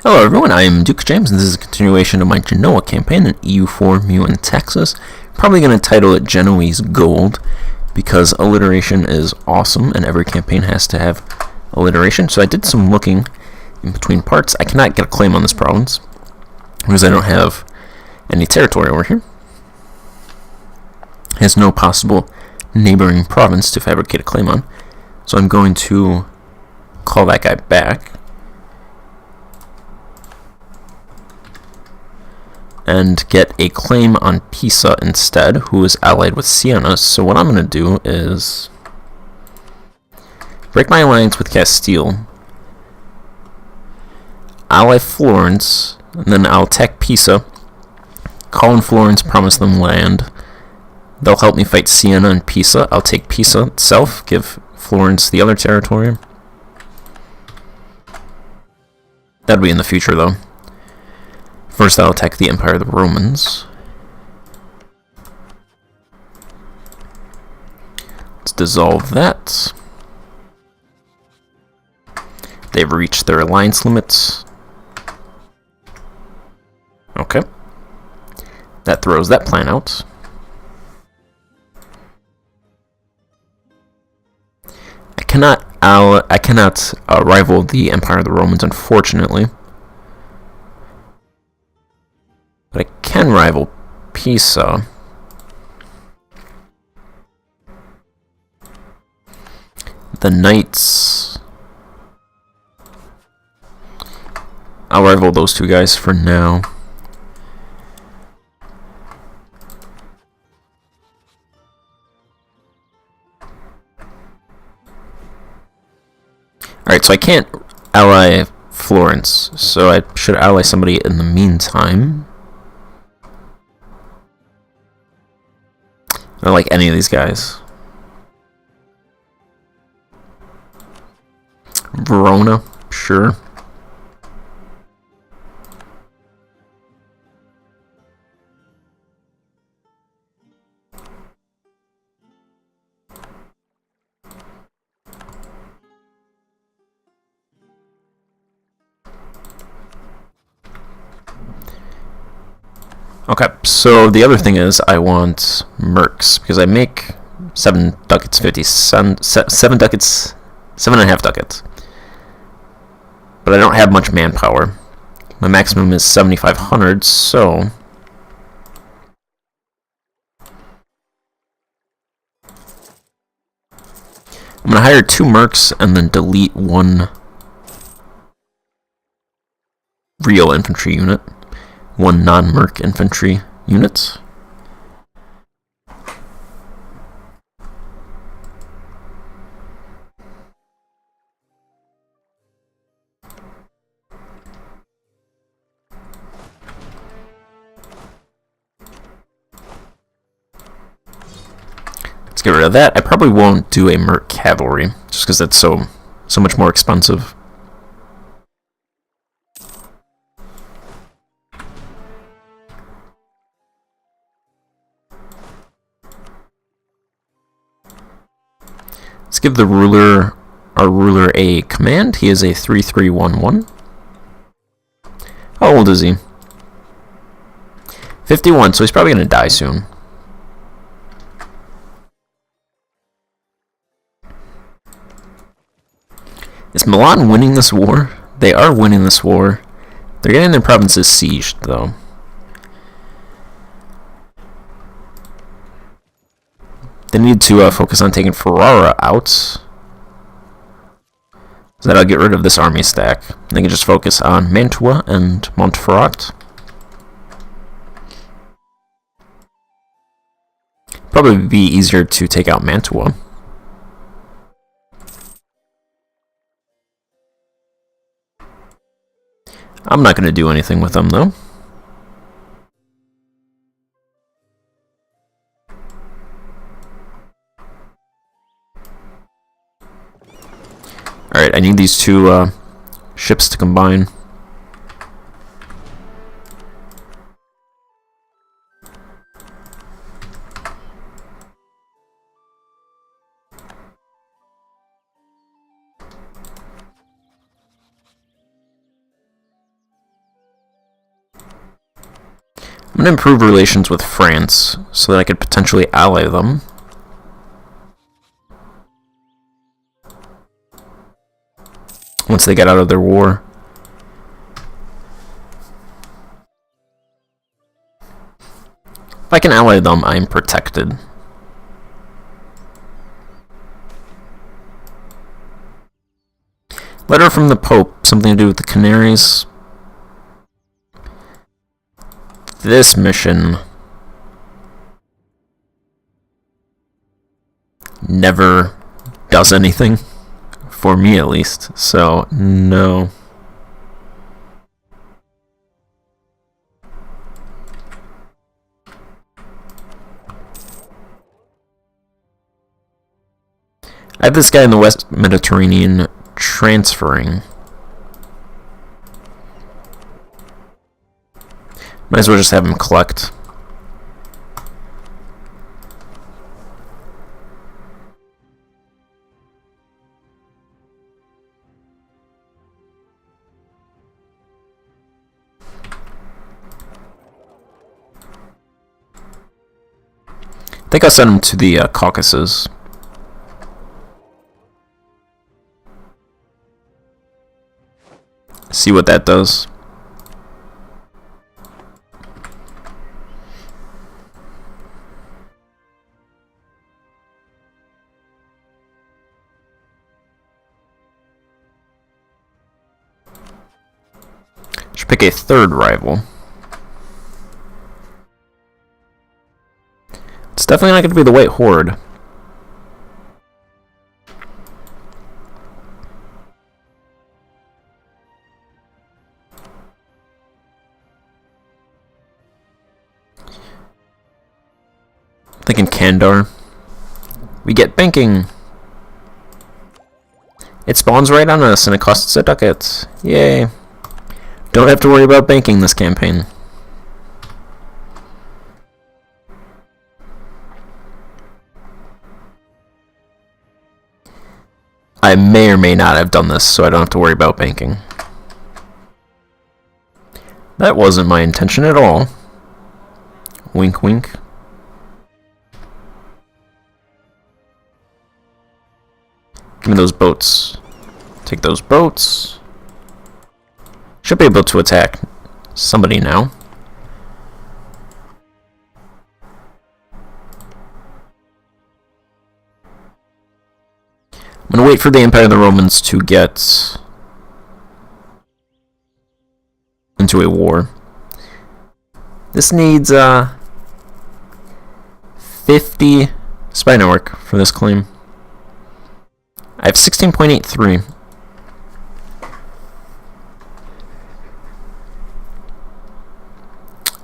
Hello everyone, I am Duke James, and this is a continuation of my Genoa campaign in EU4 Meiou and Taxes. Probably going to title it Genoese Gold, because alliteration is awesome, and every campaign has to have alliteration. So I did some looking in between parts. I cannot get a claim on this province, because I don't have any territory over here. It has no possible neighboring province to fabricate a claim on. So I'm going to call that guy back and get a claim on Pisa instead, who is allied with Siena. So what I'm going to do is break my alliance with Castile, ally Florence, and then I'll attack Pisa, call in Florence, promise them land. They'll help me fight Siena and Pisa. I'll take Pisa itself, give Florence the other territory. That'll be in the future, though. First, I'll attack the Empire of the Romans. Let's dissolve that. They've reached their alliance limits. Okay. That throws that plan out. I cannot rival the Empire of the Romans, unfortunately. But I can rival Pisa. The Knights. I'll rival those two guys for now. Alright, so I can't ally Florence, so I should ally somebody in the meantime. I don't like any of these guys. Verona, sure. Okay, so the other thing is I want mercs, because I make 7 ducats 50 7 ducats, 7.5 ducats. But I don't have much manpower. My maximum is 7,500, so I'm gonna hire 2 mercs and then delete 1 real infantry unit. 1 non-merc infantry unit. Let's get rid of that. I probably won't do a merc cavalry, just because that's so much more expensive. Let's give our ruler a command. He is a 3311. How old is he? 51, so he's probably going to die soon. Is Milan winning this war? They are winning this war. They're getting their provinces sieged, though. They need to focus on taking Ferrara out, so that I'll get rid of this army stack. They can just focus on Mantua and Montferrat. Probably be easier to take out Mantua. I'm not going to do anything with them, though. Alright, I need these 2 ships to combine. I'm going to improve relations with France so that I could potentially ally them. Once they get out of their war. If I can ally them, I'm protected. Letter from the Pope, something to do with the Canaries. This mission never does anything, for me at least, so no. I have this guy in the West Mediterranean transferring. Might as well just have him collect. I think I'll send him to the Caucasus. See what that does. Should pick a third rival. It's definitely not going to be the White Horde. Thinking Kandar. We get banking. It spawns right on us and it costs a ducat. Yay. Don't have to worry about banking this campaign. I may or may not have done this, so I don't have to worry about banking. That wasn't my intention at all. Wink, wink. Give me those boats. Take those boats. Should be able to attack somebody now. I'm going to wait for the Empire of the Romans to get into a war. This needs 50 spy network for this claim. I have 16.83.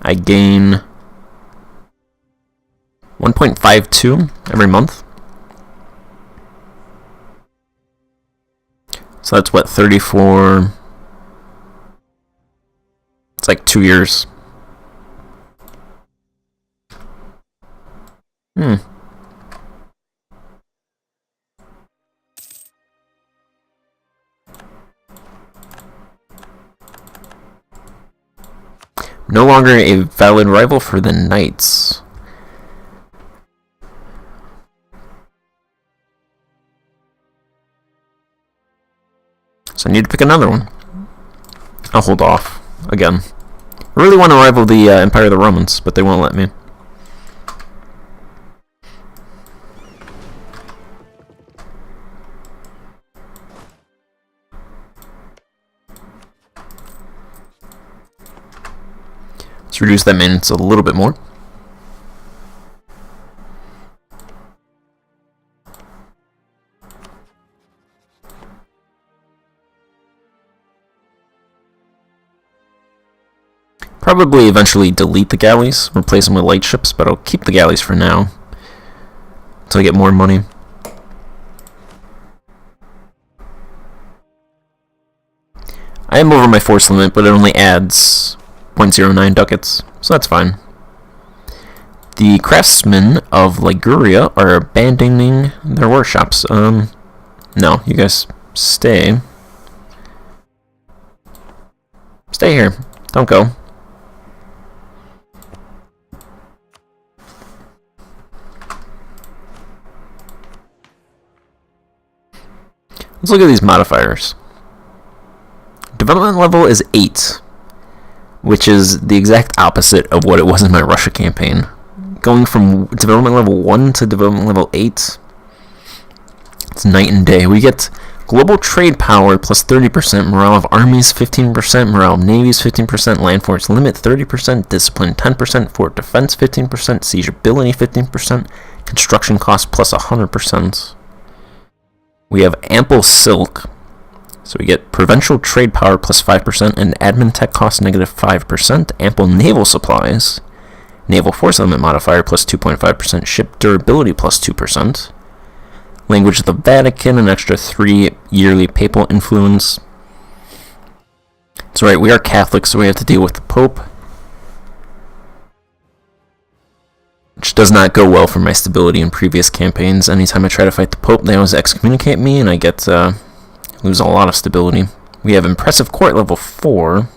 I gain 1.52 every month. So that's what, 34? It's like 2 years. No longer a valid rival for the Knights. So I need to pick another one. I'll hold off again. I really want to rival the Empire of the Romans, but they won't let me. Let's reduce that maintenance a little bit more. Probably eventually delete the galleys, replace them with light ships, but I'll keep the galleys for now until I get more money. I am over my force limit, but it only adds 0.09 ducats, so that's fine. The craftsmen of Liguria are abandoning their workshops. No, you guys stay. Stay here. Don't go. Let's look at these modifiers. Development level is 8, which is the exact opposite of what it was in my Russia campaign. Going from development level 1 to development level 8, it's night and day. We get global trade power plus 30%, morale of armies 15%, morale of navies 15%, land force limit 30%, discipline 10%, fort defense 15%, siege ability 15%, construction cost plus 100%. We have ample silk, so we get provincial trade power plus 5% and admin tech cost negative 5%, ample naval supplies, naval force limit modifier plus 2.5%, ship durability plus 2%, language of the Vatican, an extra 3 yearly papal influence. That's right, we are Catholics, so we have to deal with the Pope, which does not go well for my stability in previous campaigns. Anytime I try to fight the Pope, they always excommunicate me, and I get lose a lot of stability. We have impressive court level 4,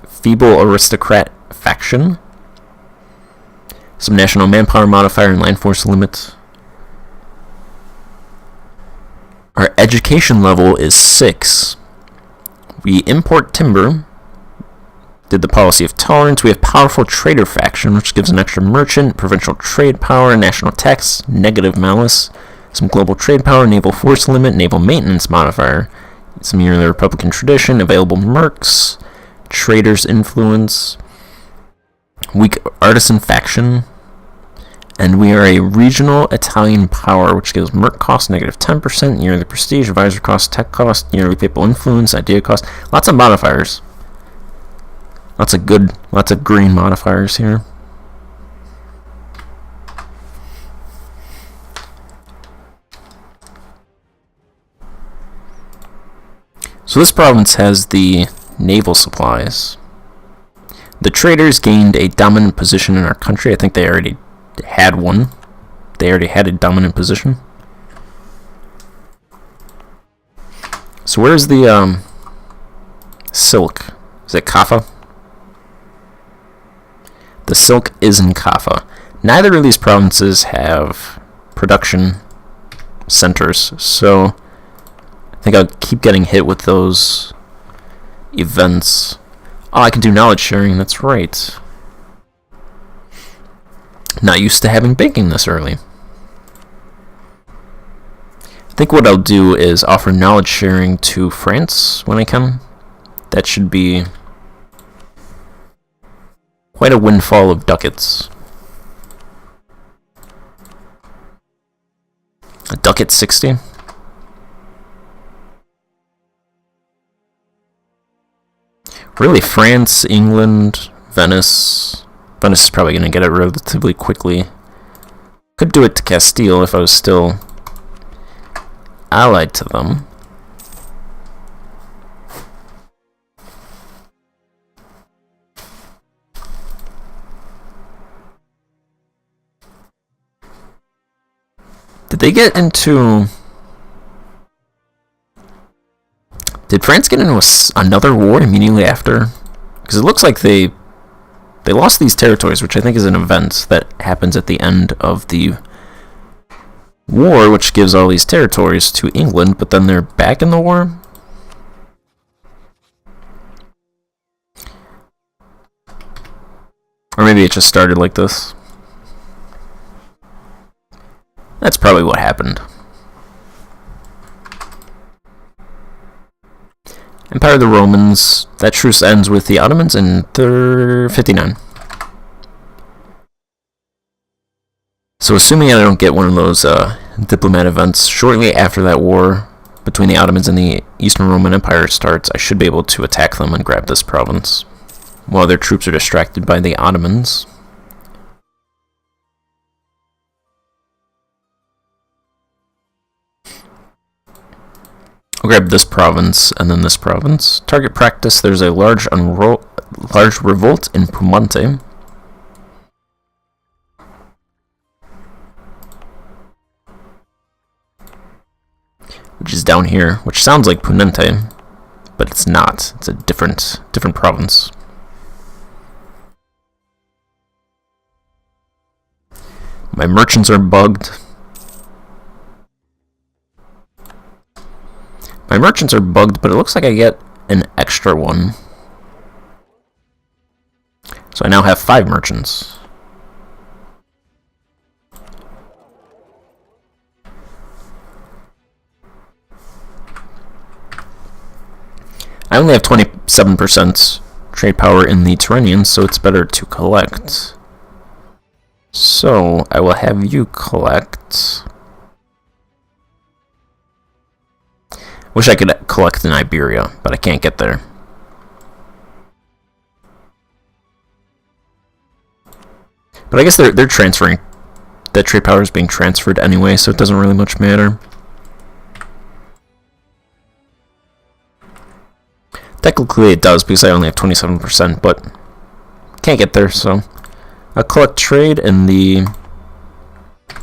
feeble aristocrat faction, some national manpower modifier and land force limit. Our education level is 6. We import timber. Did the policy of tolerance. We have powerful trader faction, which gives an extra merchant, provincial trade power, national tax, negative malice, some global trade power, naval force limit, naval maintenance modifier, some yearly republican tradition, available mercs, traders influence, weak artisan faction, and we are a regional Italian power, which gives merc cost negative 10%, yearly prestige, advisor cost, tech cost, yearly papal influence, idea cost, lots of modifiers. Lots of green modifiers here. So this province has the naval supplies. The traders gained a dominant position in our country. I think they already had one. They already had a dominant position. So where's the silk? Is it Kaffa? The silk is in Kaffa. Neither of these provinces have production centers, so I think I'll keep getting hit with those events. Oh, I can do knowledge sharing, that's right. Not used to having banking this early. I think what I'll do is offer knowledge sharing to France when I can. That should be quite a windfall of ducats. A ducat 60? Really, France, England, Venice. Venice is probably going to get it relatively quickly. Could do it to Castile if I was still allied to them. Did they get into... Did France get into another war immediately after? Because it looks like they lost these territories, which I think is an event that happens at the end of the war, which gives all these territories to England, but then they're back in the war? Or maybe it just started like this. That's probably what happened. Empire of the Romans. That truce ends with the Ottomans in 59. So assuming I don't get one of those diplomat events shortly after that war between the Ottomans and the Eastern Roman Empire starts, I should be able to attack them and grab this province while their troops are distracted by the Ottomans. I'll grab this province and then this province. Target practice, there's a large revolt in Piemonte. Which is down here, which sounds like Punente, but it's not. It's a different province. My merchants are bugged. merchants are bugged, but it looks like I get an extra one. So I now have 5 merchants. I only have 27% trade power in the Turanians, so it's better to collect. So I will have you collect. Wish I could collect in Iberia, but I can't get there. But I guess they're transferring. That trade power is being transferred anyway, so it doesn't really much matter. Technically it does, because I only have 27%, but can't get there, so I'll collect trade in the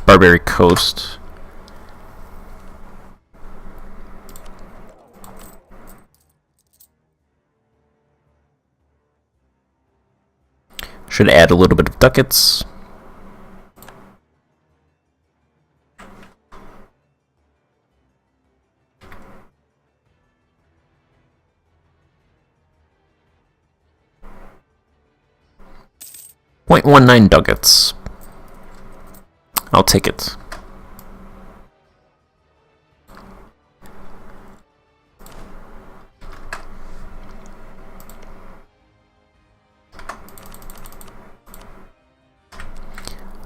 Barbary Coast. Should add a little bit of ducats. .19 ducats. I'll take it.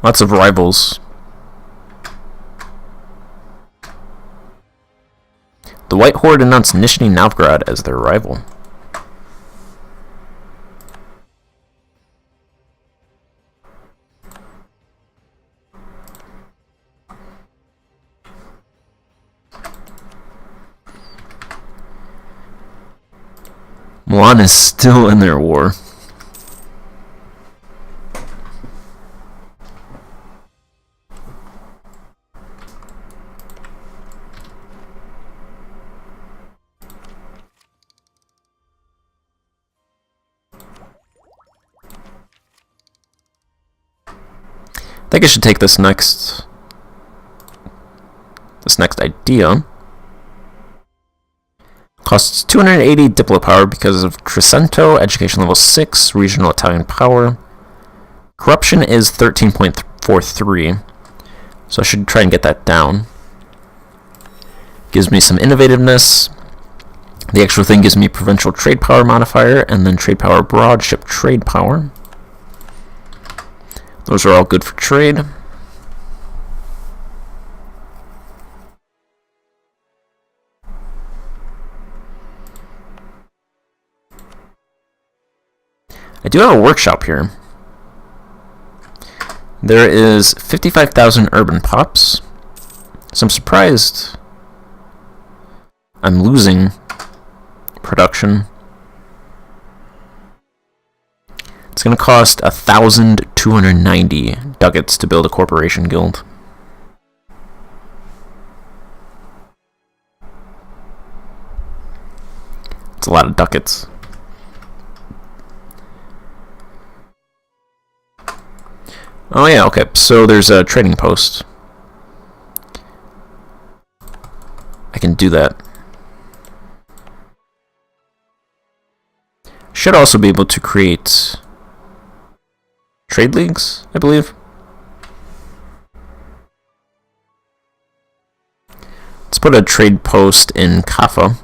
Lots of rivals. The White Horde announced Nizhny Novgorod as their rival. Milan is still in their war. I think I should take this next idea. Costs 280 diplo power because of Trecento, education level 6, regional Italian power. Corruption is 13.43, so I should try and get that down. Gives me some innovativeness. The actual thing gives me provincial trade power modifier, and then trade power abroad, ship trade power. Those are all good for trade. I do have a workshop here. There is 55,000 urban pops. So I'm surprised I'm losing production. It's going to cost 1,290 ducats to build a corporation guild. It's a lot of ducats. Oh yeah, okay, so there's a trading post. I can do that. Should also be able to create trade leagues, I believe. Let's put a trade post in Kaffa,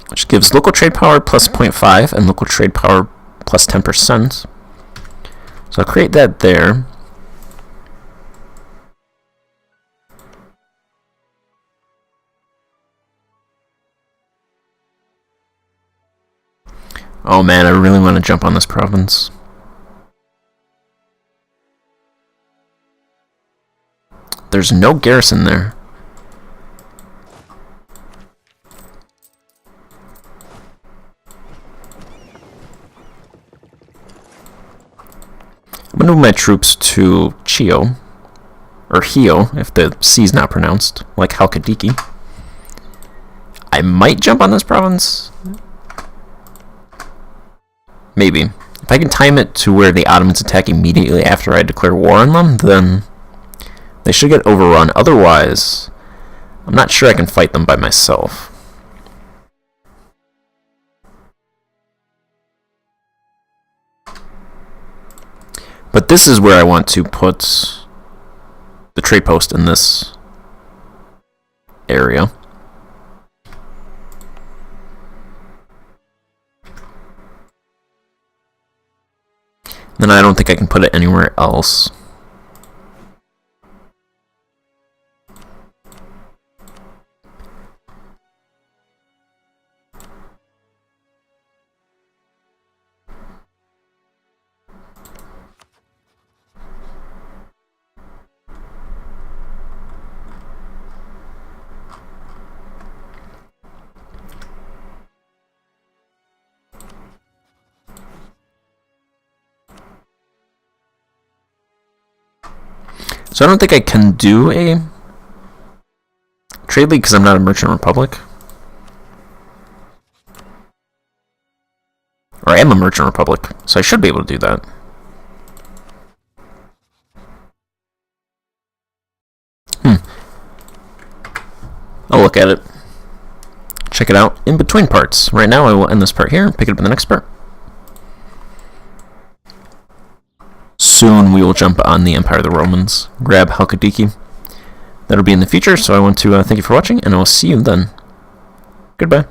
which gives local trade power plus 0.5 and local trade power plus 10%. So I'll create that there. Oh man, I really want to jump on this province. There's no garrison there. I'm going to move my troops to Chio, or Hio, if the C's not pronounced, like Halkidiki. I might jump on this province. Maybe. If I can time it to where the Ottomans attack immediately after I declare war on them, then they should get overrun. Otherwise, I'm not sure I can fight them by myself. But this is where I want to put the trade post, in this area. Then I don't think I can put it anywhere else. So I don't think I can do a trade league because I'm not a merchant republic. Or I am a merchant republic, so I should be able to do that. I'll look at it. Check it out in between parts. Right now I will end this part here and pick it up in the next part. Soon we will jump on the Empire of the Romans, grab Halkidiki. That'll be in the future, so I want to thank you for watching, and I will see you then. Goodbye.